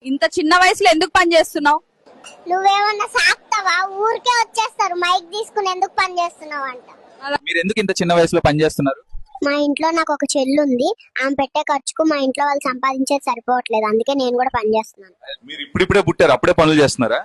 ఇంత చిన్న వయసులో ఎందుకు పని చేస్తున్నావు? నువ్వేమన్నా సాక్తావా? ఊరికే వచ్చేస్తారు మైక్ తీసుకుని ఎందుకు పని చేస్తున్నావు అంట. మీరు ఎందుకు ఇంత చిన్న వయసులో పని చేస్తున్నారు? మా ఇంట్లో నాకు ఒక చెల్లి ఉంది, ఆమె పెట్టే ఖర్చుకు మా ఇంట్లో వాళ్ళు సంపాదించేది సరిపోవట్లేదు, అందుకే నేను కూడా పని చేస్తున్నాను. మీరు ఇప్పుడిప్పుడే పుట్టారు, అప్పుడే పనులు చేస్తున్నారా?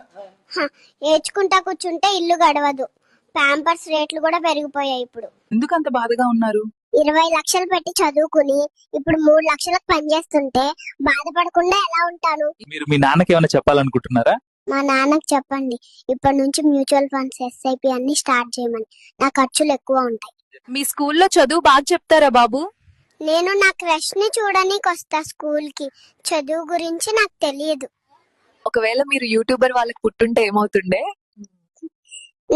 ఏడ్చుకుంటా కూర్చుంటే ఇల్లు గడవదు, ప్యాంపర్స్ రేట్లు కూడా పెరిగిపోయాయి. ఇప్పుడు ఎందుకు అంత బాధగా ఉన్నారు? 20 లక్షలు పెట్టి చదువుకుని ఇప్పుడు 3 లక్షలకు పని చేస్తుంటే బాధపడకుండా ఎలా ఉంటాను? మీరు మీ నాన్నకి ఏమైనా చెప్పాలనుకుంటున్నారా? మా నాన్నకు చెప్పండి, ఇప్పటి నుంచి మ్యూచువల్ ఫండ్స్, ఎస్ఐపి అన్ని స్టార్ట్ చేయమని. నా ఖర్చులు ఎక్కువ ఉంటాయి. మీ స్కూల్లో చదువు బాగా చెప్తారా బాబు? నేను నా క్రష్ ని చూడడానికి వస్తా స్కూల్ కి, చదువు గురించి నాకు తెలియదు. ఒకవేళ మీరు యూట్యూబర్ వాళ్ళకి పుట్టుంటే ఏమవుతుండే?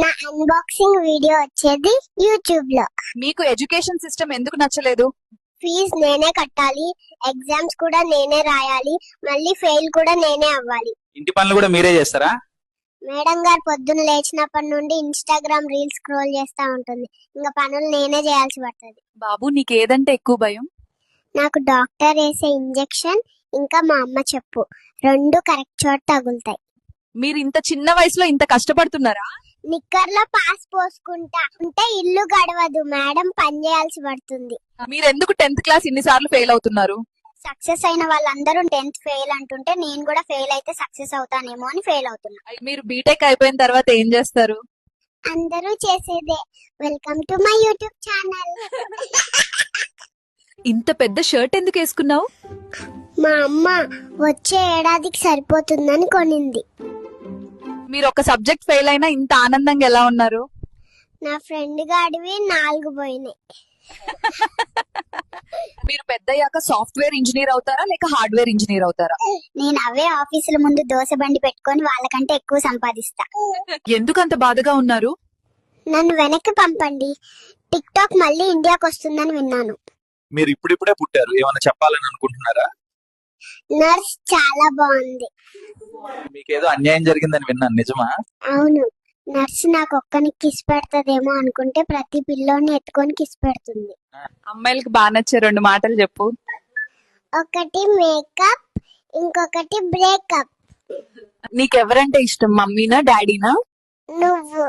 నా అన్బాక్సింగ్ వీడియో వచ్చేది యూట్యూబ్ లో. మీకు ఎడ్యుకేషన్ సిస్టమ్ ఎందుకు నచ్చలేదు? ఫీజు నేనే కట్టాలి, ఎగ్జామ్స్ కూడా నేనే రాయాలి, మళ్ళీ ఫెయిల్ కూడా నేనే అవ్వాలి. ఇంటి పనులు కూడా మీరే చేస్తారా? మేడం గారు పొద్దున్న లేచినప్పటి నుండి ఇన్స్టాగ్రామ్ రీల్స్ స్క్రోల్ చేస్తా ఉంటుంది, ఇంకా పనులు నేనే చేయాల్సి పడుతుంది. బాబు నీకు ఏదంటే ఎక్కువ భయం? నాకు డాక్టర్ వేసే ఇంజెక్షన్, ఇంకా మా అమ్మ చెప్పు, రెండు కరెక్ట్ చోట తగులుతాయి. మీరు ఇంత చిన్న వయసులో ఇంత కష్టపడుతున్నారా? నిక్కర్లో పాస్ పోసుకుంటా ఉంటే ఇల్లు గడవదు, మేడం పని చేయాల్సి పడుతుంది. మీరు ఎందుకు 10th క్లాస్ ఇన్నిసార్లు ఫెయిల్ అవుతున్నారు? సక్సెస్ అయిన వాళ్ళందరూ 10th ఫెయిల్ అంటుంటే నేను కూడా ఫెయిల్ అయితే సక్సెస్ అవుతానేమో అని ఫెయిల్ అవుతున్నా. మీరు బీటెక్ అయిపోయిన తర్వాత ఏం చేస్తారు? అందరూ చేసేదే, welcome to my YouTube channel. ఇంత పెద్ద షర్ట్ ఎందుకు వేసుకున్నావు? మా అమ్మ వచ్చే ఏడాదికి సరిపోతుందని కొనింది. మీరు ఒక సబ్జెక్ట్ ఫెయిల్ అయినా ఇంత ఆనందంగా ఎలా ఉన్నారు? నా ఫ్రెండ్ గాడివి 4 పోయినాయి. మీరు పెద్దయ్యాక సాఫ్ట్వేర్ ఇంజనీర్ అవుతారా లేక హార్డ్వేర్ ఇంజనీర్ అవుతారా? నేను అవే ఆఫీసుల ముందు దోశ బండి పెట్టుకొని వాళ్ళకంటే ఎక్కువ సంపాదిస్తా. ఎందుకు అంత బాధగా ఉన్నారు? నన్ను వెనక్కి పంపండి, టిక్ టాక్ మళ్ళీ ఇండియాకి వస్తుందని విన్నాను. మీరు ఇప్పుడిప్పుడే పుట్టారు, ఏమైనా చెప్పాలని అనుకుంటున్నారా? నర్స్ చాలా బాగుంది. మీకేదో అన్యాయం జరిగిందని విన్నాను, నిజమా? అవును, నర్స్ నాకు ఒక్కని కిస్ పెడతదేమో అనుకుంటే ప్రతి పిల్లోని ఎత్తుకొని కిస్ పెడుతుంది. అమ్మాయిలకు బాగా నచ్చే 2 మాటలు చెప్పు. ఒకటి మేకప్, ఇంకొకటి బ్రేకప్. నీకెవరంటే ఇష్టం, మమ్మీనా డాడీనా? నువ్వు.